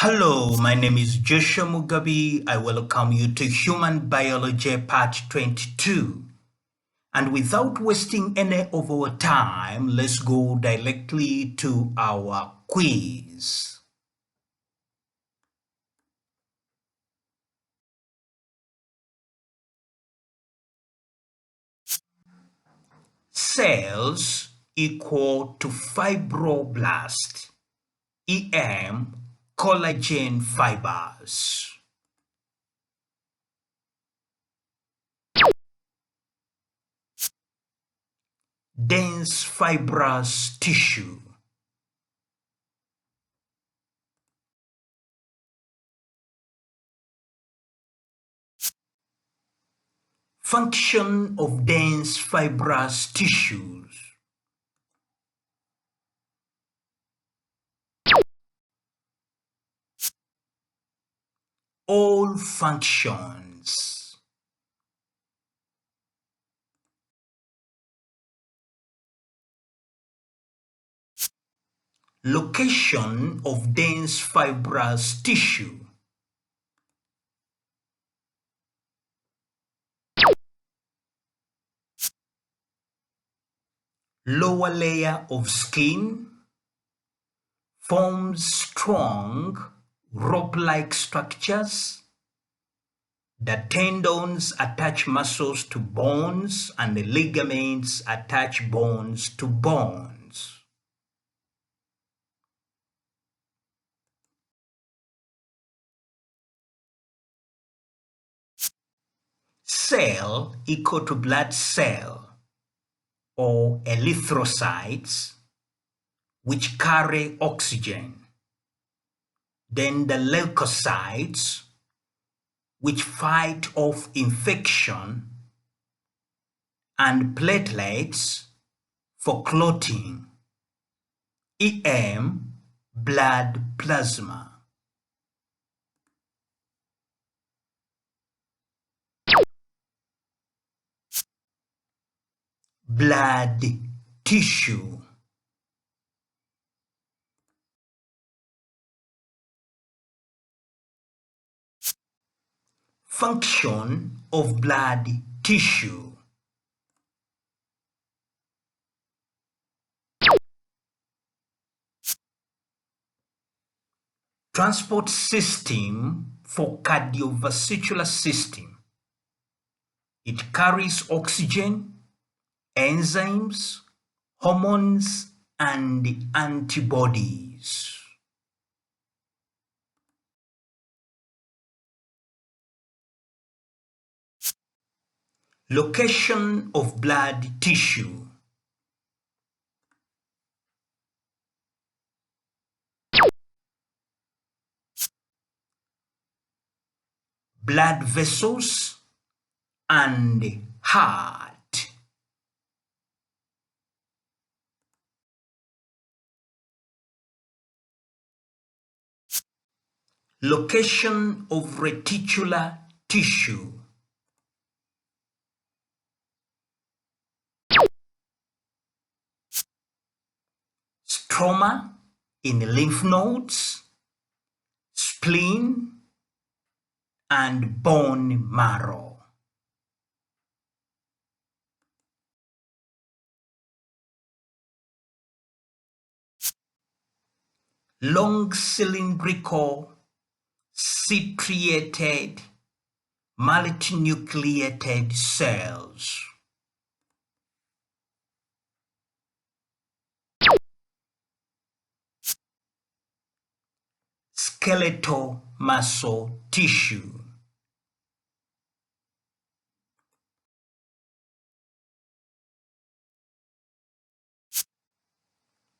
Hello, my name is Joshua Mugabi. I welcome you to Human Biology Part 22. And without wasting any of our time, let's go directly to our quiz. Cells equal to fibroblast, EM, collagen fibers. Dense fibrous tissue. Function of dense fibrous tissues. All functions. Location of dense fibrous tissue. Lower layer of skin forms strong rope-like structures. The tendons attach muscles to bones and the ligaments attach bones to bones. Cell equal to blood cell or erythrocytes which carry oxygen. Then the leukocytes which fight off infection, and platelets for clotting, EM, blood plasma. Blood tissue. Function of blood tissue. Transport system for cardiovascular system. It carries oxygen, enzymes, hormones, and antibodies. Location of blood tissue. Blood vessels and heart. Location of reticular tissue. Stroma in lymph nodes, spleen, and bone marrow. Long cylindrical, striated, multinucleated cells. Skeletal muscle tissue.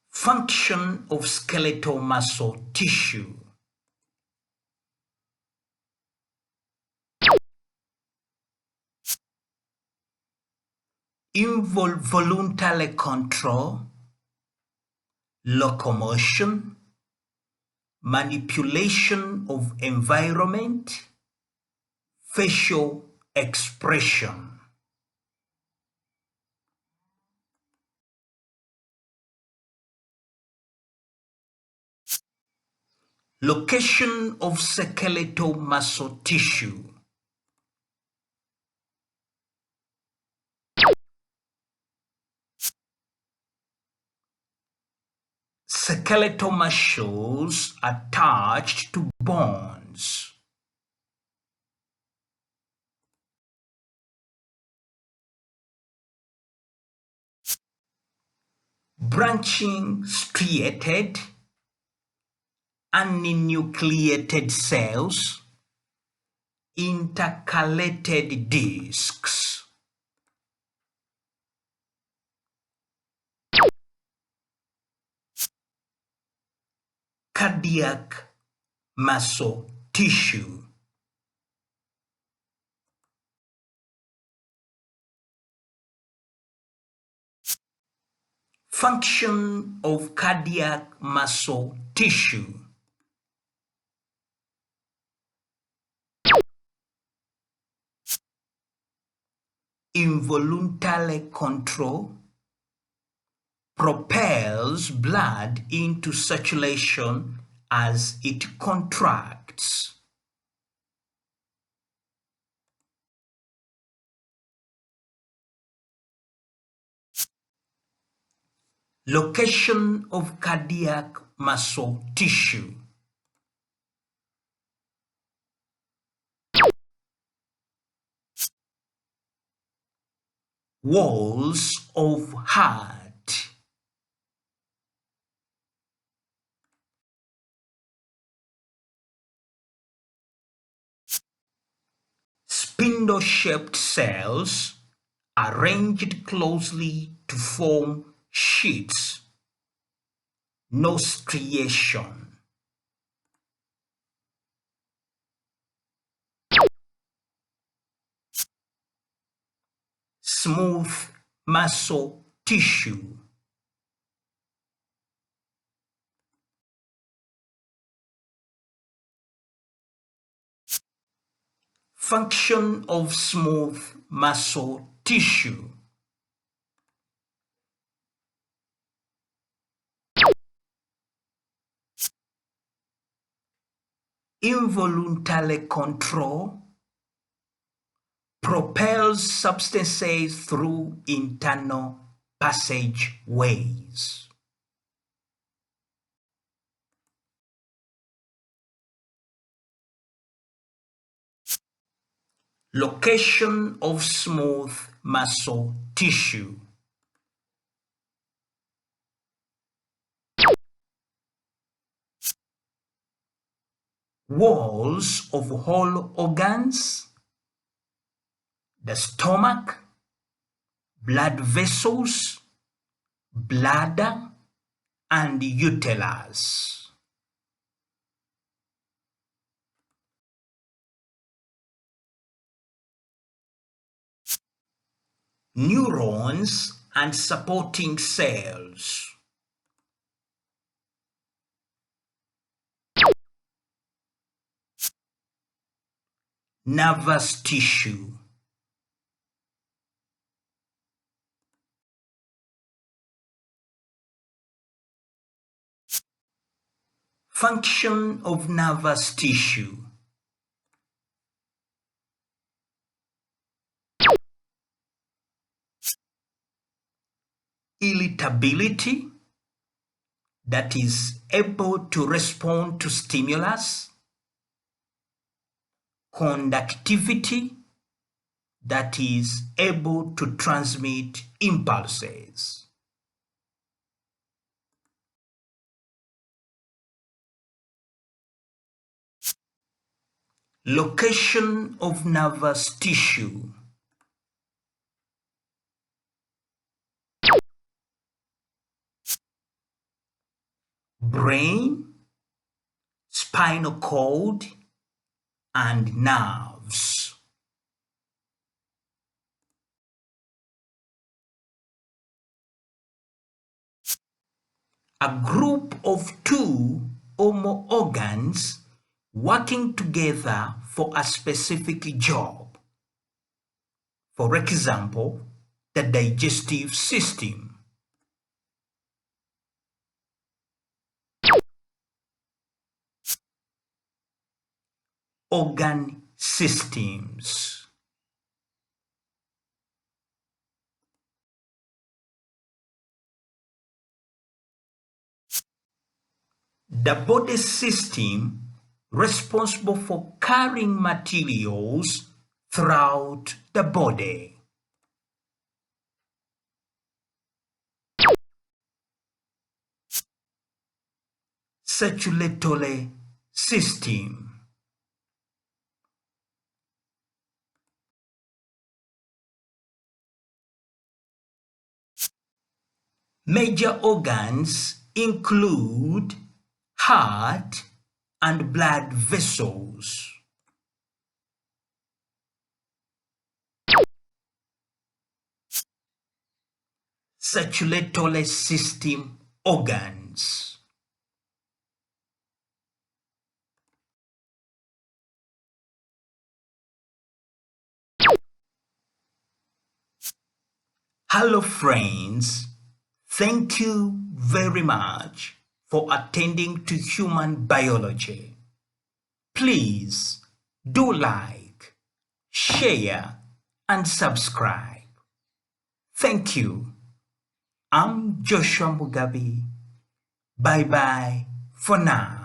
Function of skeletal muscle tissue. Involuntary control, locomotion, manipulation of environment, facial expression. Location of skeletal muscle tissue. Skeletal muscles attached to bones. Branching striated, unnucleated cells, intercalated discs. Cardiac muscle tissue. Function of cardiac muscle tissue. Involuntary control. Propels blood into circulation as it contracts. Location of cardiac muscle tissue. Walls of heart. Spindle-shaped cells arranged closely to form sheets. No striation. Smooth muscle tissue. Function of smooth muscle tissue. Involuntary control. Propels substances through internal passageways. Location of smooth muscle tissue. Walls of whole organs. The stomach, blood vessels, bladder, and uterus. Neurons and supporting cells. Nervous tissue. Function of nervous tissue. Irritability, that is able to respond to stimulus. Conductivity, that is able to transmit impulses. Location of nervous tissue. Brain, spinal cord, and nerves. A group of two or more organs working together for a specific job. For example, the digestive system. organ systems. The body system responsible for carrying materials throughout the body. Circulatory system. Major organs include heart and blood vessels. Circulatory system organs. Hello friends, thank you very much for attending to human biology. Please do like, share and subscribe. Thank you. I'm Joshua Mugabi. Bye bye for now.